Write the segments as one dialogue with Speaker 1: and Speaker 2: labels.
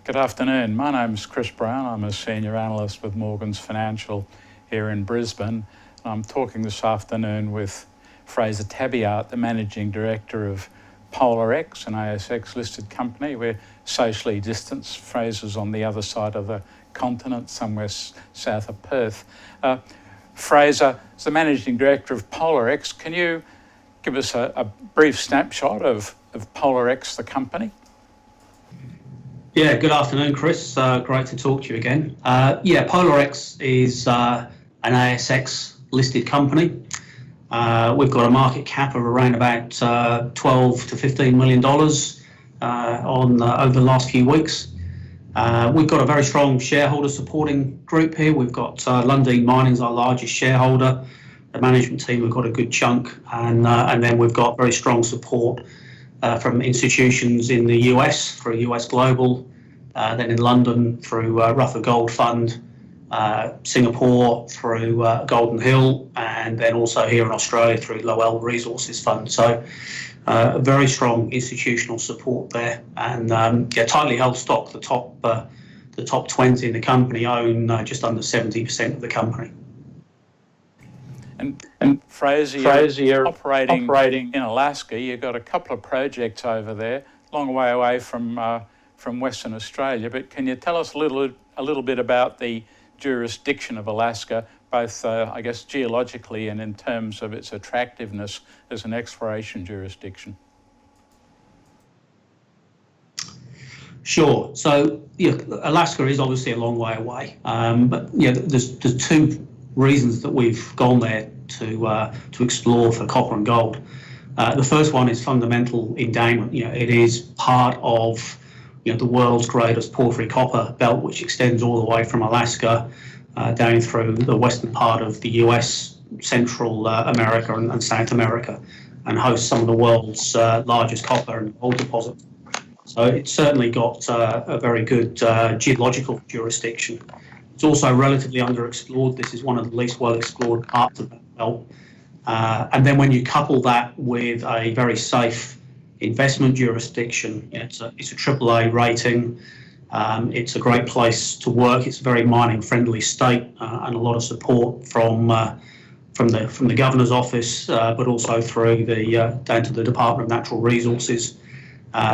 Speaker 1: Good afternoon. My name's Chris Brown. I'm a senior analyst with Morgans Financial here in Brisbane. I'm talking this afternoon with Frazer Tabeart, the Managing Director of PolarX, an ASX listed company. We're socially distanced. Fraser's on the other side of the continent, somewhere south of Perth. Frazer, as the Managing Director of PolarX, can you give us a brief snapshot of PolarX, the company?
Speaker 2: Yeah, good afternoon, Chris. Great to talk to you again. PolarX is an ASX listed company. We've got a market cap of around about $12 to $15 million over the last few weeks. We've got a very strong shareholder supporting group here. We've got Lundin Mining as our largest shareholder. The management team, we've got a good chunk, and then we've got very strong support from institutions in the US through US Global, then in London through Ruther Gold Fund, Singapore through Golden Hill, and then also here in Australia through Lowell Resources Fund. So very strong institutional support there, and tightly held stock. The top 20 in the company own just under 70% of the company.
Speaker 1: And Frazer, you're operating in Alaska. You've got a couple of projects over there, long way away from Western Australia. But can you tell us a little bit about the jurisdiction of Alaska, both I guess geologically and in terms of its attractiveness as an exploration jurisdiction?
Speaker 2: Sure. So Alaska is obviously a long way away, but there's two reasons that we've gone there to explore for copper and gold. The first one is fundamental endowment. It is part of the world's greatest porphyry copper belt, which extends all the way from Alaska down through the western part of the US, Central America and South America, and hosts some of the world's largest copper and gold deposits. So it's certainly got a very good geological jurisdiction. It's also relatively underexplored. This is one of the least well-explored parts of that belt. And then when you couple that with a very safe investment jurisdiction, it's a AAA rating. It's a great place to work. It's a very mining-friendly state, and a lot of support from the governor's office, but also through down to the Department of Natural Resources.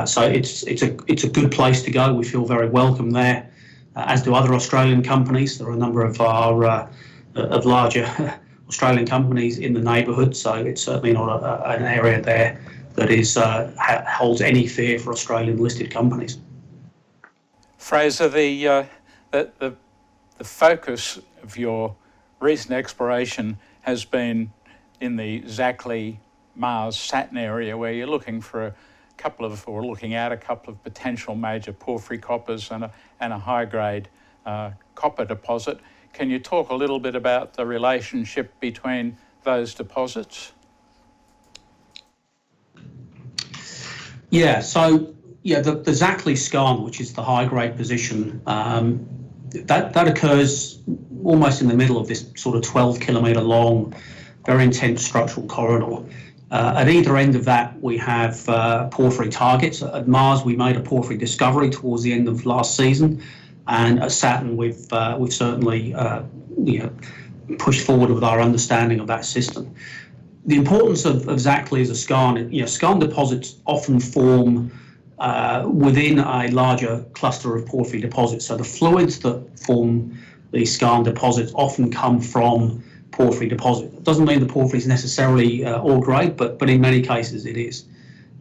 Speaker 2: So it's a good place to go. We feel very welcome there, as do other Australian companies. There are a number of our of larger Australian companies in the neighbourhood, so it's certainly not an area there that is holds any fear for Australian listed companies.
Speaker 1: Frazer, the focus of your recent exploration has been in the Zackley, Mars, Saturn area, where you're looking looking at a couple of potential major porphyry coppers and a high-grade copper deposit. Can you talk a little bit about the relationship between those deposits?
Speaker 2: Yeah, so the Zackley skarn, which is the high-grade position, that occurs almost in the middle of this sort of 12-kilometre long, very intense structural corridor. At either end of that, we have porphyry targets. At Mars, we made a porphyry discovery towards the end of last season, and at Saturn, we've certainly pushed forward with our understanding of that system. The importance of Zackley as a skarn, skarn deposits often form within a larger cluster of porphyry deposits. So the fluids that form these skarn deposits often come from porphyry deposit. It doesn't mean the porphyry is necessarily ore grade, but in many cases it is.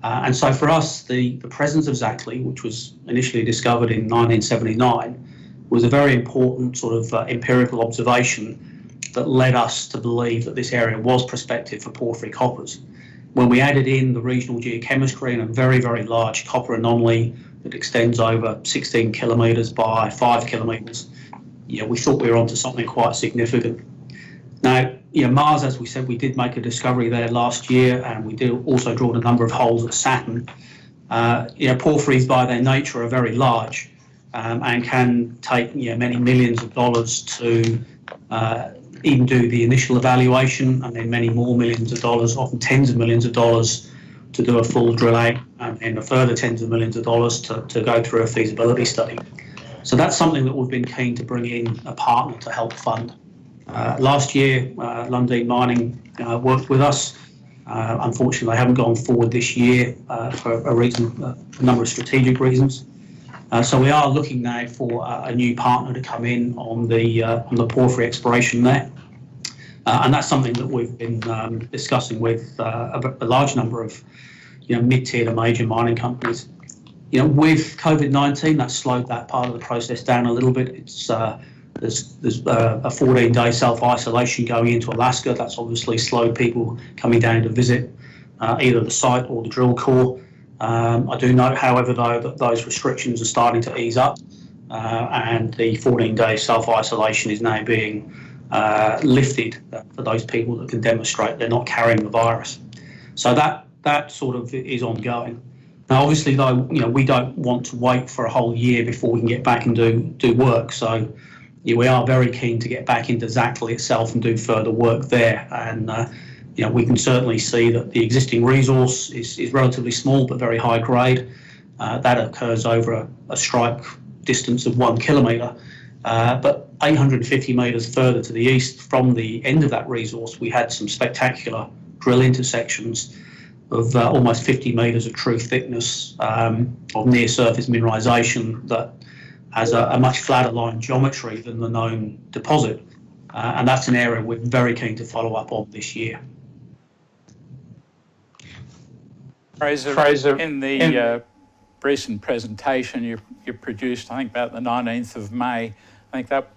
Speaker 2: And so for us, the presence of Zackley, which was initially discovered in 1979, was a very important sort of empirical observation that led us to believe that this area was prospective for porphyry coppers. When we added in the regional geochemistry and a very, very large copper anomaly that extends over 16 kilometres by 5 kilometres, we thought we were onto something quite significant. Now, Mars, as we said, we did make a discovery there last year, and we did also drilled a number of holes at Saturn. Porphyries by their nature are very large, and can take many millions of dollars to even do the initial evaluation, and then many more millions of dollars, often tens of millions of dollars, to do a full drill out and then a further tens of millions of dollars to go through a feasibility study. So that's something that we've been keen to bring in a partner to help fund. Last year, Lundin Mining worked with us. Unfortunately, they haven't gone forward this year for a number of strategic reasons. So we are looking now for a new partner to come in on the porphyry exploration there. And that's something that we've been discussing with a large number of mid-tier to major mining companies. With COVID-19, that slowed that part of the process down a little bit. There's a 14-day self-isolation going into Alaska. That's obviously slowed people coming down to visit either the site or the drill core. I do note, however, though, that those restrictions are starting to ease up, and the 14-day self-isolation is now being lifted for those people that can demonstrate they're not carrying the virus. So that sort of is ongoing. Now, obviously, though, we don't want to wait for a whole year before we can get back and do work. So we are very keen to get back into Zackly itself and do further work there. And we can certainly see that the existing resource is relatively small but very high grade. That occurs over a strike distance of 1 kilometre. But 850 metres further to the east from the end of that resource, we had some spectacular drill intersections of almost 50 metres of true thickness of near-surface mineralisation that has a much flatter line geometry than the known deposit. And that's an area we're very keen to follow up on this year.
Speaker 1: Frazer, in the recent presentation you produced, I think about the 19th of May, I think that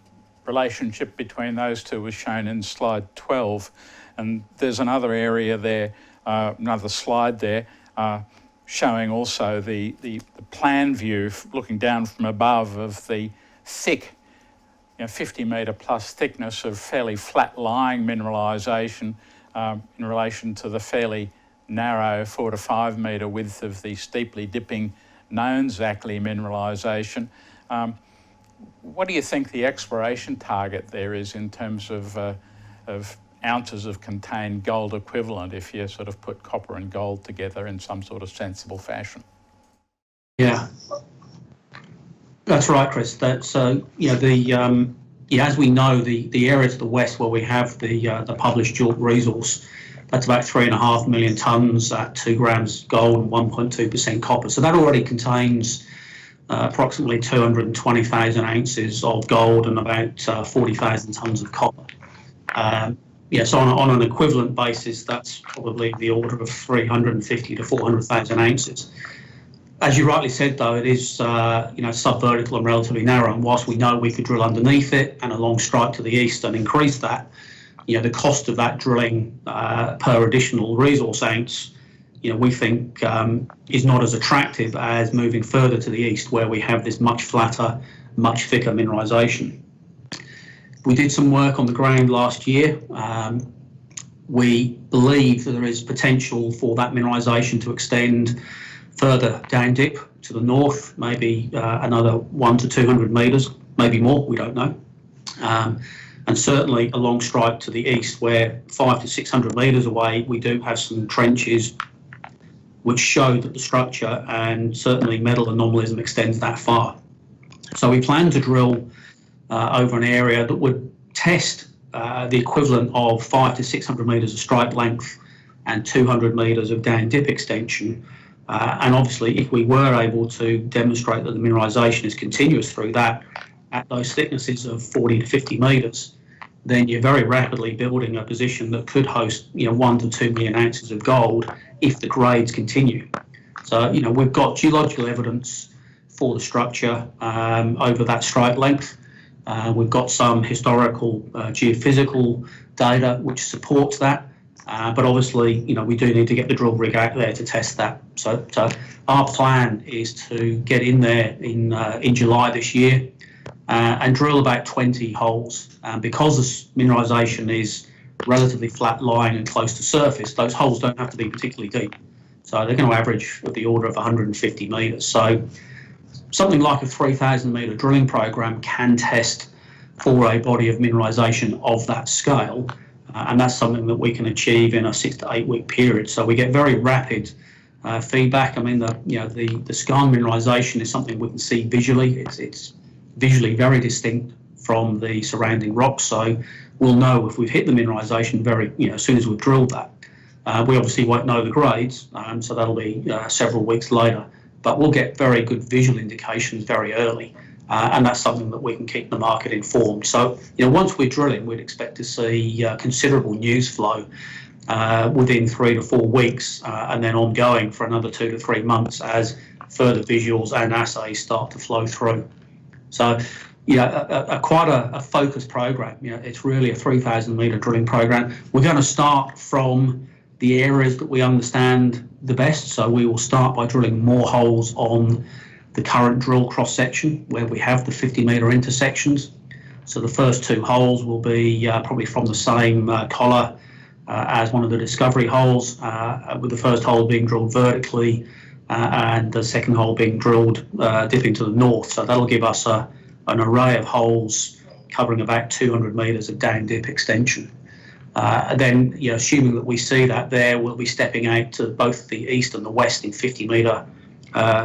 Speaker 1: relationship between those two was shown in slide 12. And there's another area there, another slide there, showing also the plan view, looking down from above, of the thick, 50 metre plus thickness of fairly flat-lying mineralisation in relation to the fairly narrow 4 to 5 metre width of the steeply dipping known Zackly mineralisation. What do you think the exploration target there is in terms of ounces of contained gold equivalent if you sort of put copper and gold together in some sort of sensible fashion?
Speaker 2: Yeah, that's right, Chris. That's as we know, the area to the west where we have the published JORC resource, that's about 3.5 million tonnes at 2 grams gold and 1.2% copper. So that already contains approximately 220,000 ounces of gold and about 40,000 tonnes of copper. So on an equivalent basis, that's probably the order of 350 to 400,000 ounces. As you rightly said, though, it is subvertical and relatively narrow. And whilst we know we could drill underneath it and a long strike to the east and increase that, the cost of that drilling per additional resource ounce, we think is not as attractive as moving further to the east, where we have this much flatter, much thicker mineralisation. We did some work on the ground last year. We believe that there is potential for that mineralisation to extend further down dip to the north, maybe another 100 to 200 metres, maybe more, we don't know. And certainly a long strike to the east, where 500 to 600 metres away, we do have some trenches which show that the structure and certainly metal anomalism extends that far. So we plan to drill over an area that would test the equivalent of 500 to 600 metres of strike length and 200 metres of down dip extension. And obviously, if we were able to demonstrate that the mineralisation is continuous through that at those thicknesses of 40 to 50 metres, then you're very rapidly building a position that could host 1 to 2 million ounces of gold if the grades continue. So we've got geological evidence for the structure over that strike length. We've got some historical geophysical data which supports that, but obviously we do need to get the drill rig out there to test that. So our plan is to get in there in July this year and drill about 20 holes. Because this mineralisation is relatively flat lying and close to surface, those holes don't have to be particularly deep. So they're going to average of the order of 150 metres. So something like a 3,000 metre drilling program can test for a body of mineralisation of that scale, and that's something that we can achieve in a 6 to 8 week period. So we get very rapid feedback. I mean, the skarn mineralisation is something we can see visually. It's visually very distinct from the surrounding rocks, so we'll know if we've hit the mineralisation as soon as we've drilled that. We obviously won't know the grades, so that'll be several weeks later, but we'll get very good visual indications very early, and that's something that we can keep the market informed. So, once we're drilling, we'd expect to see considerable news flow within 3 to 4 weeks, and then ongoing for another 2 to 3 months as further visuals and assays start to flow through. So, quite a focused program. It's really a 3,000 metre drilling program. We're going to start from the areas that we understand the best. So we will start by drilling more holes on the current drill cross section where we have the 50 metre intersections. So the first 2 holes will be probably from the same collar as one of the discovery holes, with the first hole being drilled vertically and the second hole being drilled dipping to the north. So that'll give us an array of holes covering about 200 metres of down dip extension. Then, assuming that we see that there, we'll be stepping out to both the east and the west in 50 metre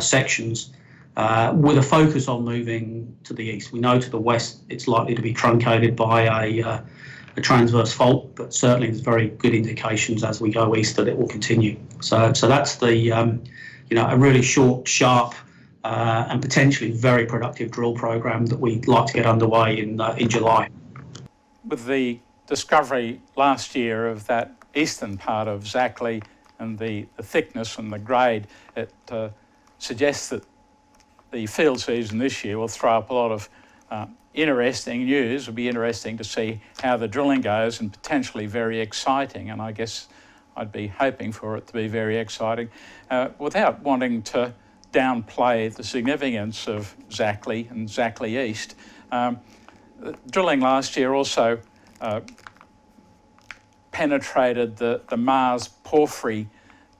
Speaker 2: sections, with a focus on moving to the east. We know to the west it's likely to be truncated by a transverse fault, but certainly there's very good indications as we go east that it will continue. So that's the a really short, sharp, and potentially very productive drill program that we'd like to get underway in July.
Speaker 1: With the discovery last year of that eastern part of Zackley and the thickness and the grade, it suggests that the field season this year will throw up a lot of interesting news. It'll be interesting to see how the drilling goes, and potentially very exciting, and I guess I'd be hoping for it to be very exciting. Without wanting to downplay the significance of Zackley and Zackley East, drilling last year also penetrated the Mars porphyry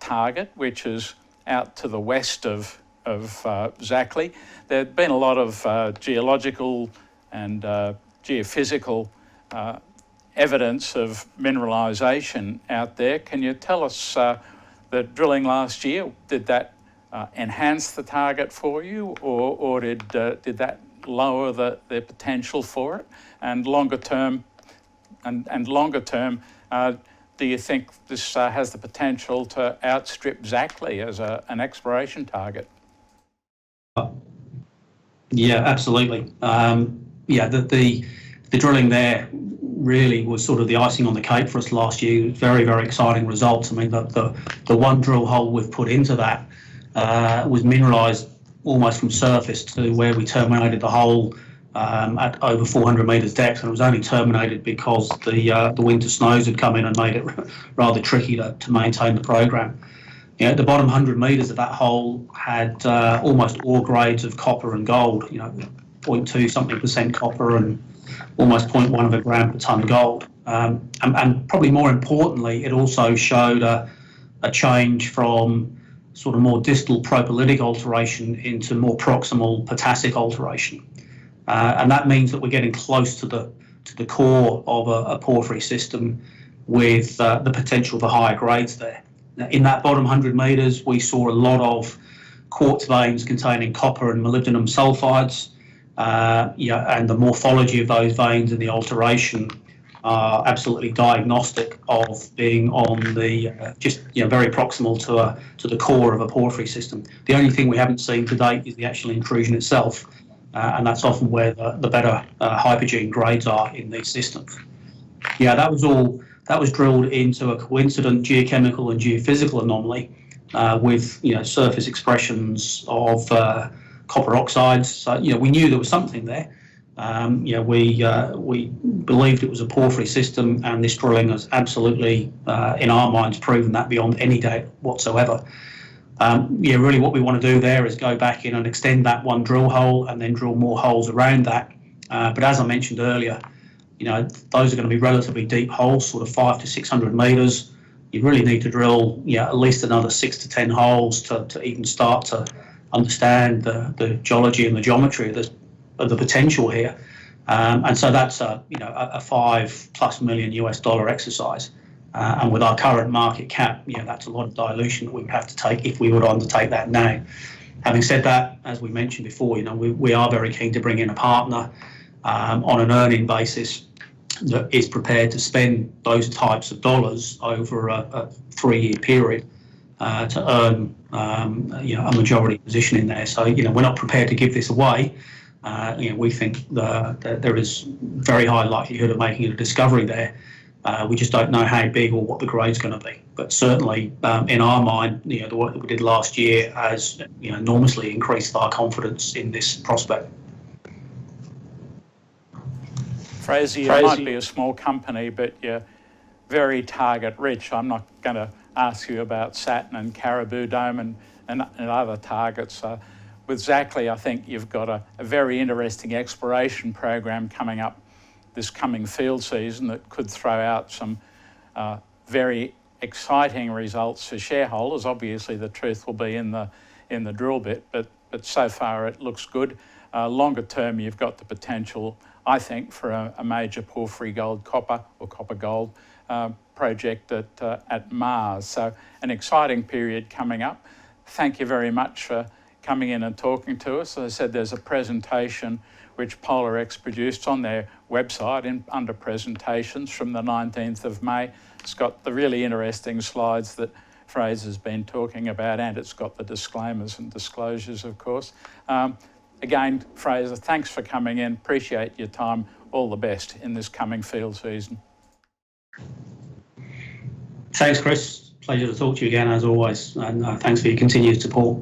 Speaker 1: target, which is out to the west of Zackley. There'd been a lot of geological and geophysical evidence of mineralisation out there. Can you tell us the drilling last year, did that enhance the target for you, or did that lower the potential for it? And longer term, do you think this has the potential to outstrip Zackley as an exploration target?
Speaker 2: Yeah, absolutely. The drilling there really was sort of the icing on the cake for us last year. Very, very exciting results. I mean, the one drill hole we've put into that was mineralised almost from surface to where we terminated the hole at over 400 metres depth, and it was only terminated because the winter snows had come in and made it rather tricky to maintain the program. The bottom 100 metres of that hole had almost all grades of copper and gold, 0.2 something percent copper and almost 0.1 of a gram per tonne gold. And probably more importantly, it also showed a change from sort of more distal propylitic alteration into more proximal potassic alteration. And that means that we're getting close to the core of a porphyry system with the potential for higher grades there. Now, in that bottom 100 metres, we saw a lot of quartz veins containing copper and molybdenum sulfides, and the morphology of those veins and the alteration are absolutely diagnostic of being on the very proximal to the core of a porphyry system. The only thing we haven't seen to date is the actual intrusion itself, and that's often where the better hypogene grades are in these systems. That was drilled into a coincident geochemical and geophysical anomaly with surface expressions of copper oxides. So we knew there was something there. We believed it was a porphyry system, and this drilling has absolutely, in our minds, proven that beyond any doubt whatsoever. Really what we want to do there is go back in and extend that one drill hole and then drill more holes around that. But as I mentioned earlier, those are going to be relatively deep holes, sort of 500 to 600 metres. You really need to drill at least another 6 to 10 holes to even start to understand the geology and the geometry of the potential here. And so that's a $5+ million US exercise. And with our current market cap, that's a lot of dilution that we would have to take if we were to undertake that now. Having said that, as we mentioned before, we are very keen to bring in a partner on an earning basis that is prepared to spend those types of dollars over a 3-year period to earn a majority position in there. So we're not prepared to give this away. We think that there is very high likelihood of making a discovery there. We just don't know how big or what the grade's going to be. But certainly, in our mind, the work that we did last year has enormously increased our confidence in this prospect.
Speaker 1: Frazer, you might be a small company, but you're very target rich. I'm not going to ask you about Saturn and Caribou Dome and other targets. With Zackley, I think you've got a very interesting exploration program coming up this coming field season that could throw out some very exciting results for shareholders. Obviously, the truth will be in the drill bit, but so far it looks good. Longer term, you've got the potential, I think, for a major porphyry gold copper or copper gold project at Mars. So an exciting period coming up. Thank you very much for coming in and talking to us. As I said, there's a presentation which PolarX produced on their website under presentations from the 19th of May. It's got the really interesting slides that Frazer's been talking about, and it's got the disclaimers and disclosures, of course. Again, Frazer, thanks for coming in. Appreciate your time. All the best in this coming field season.
Speaker 2: Thanks, Chris. Pleasure to talk to you again, as always, and thanks for your continued support.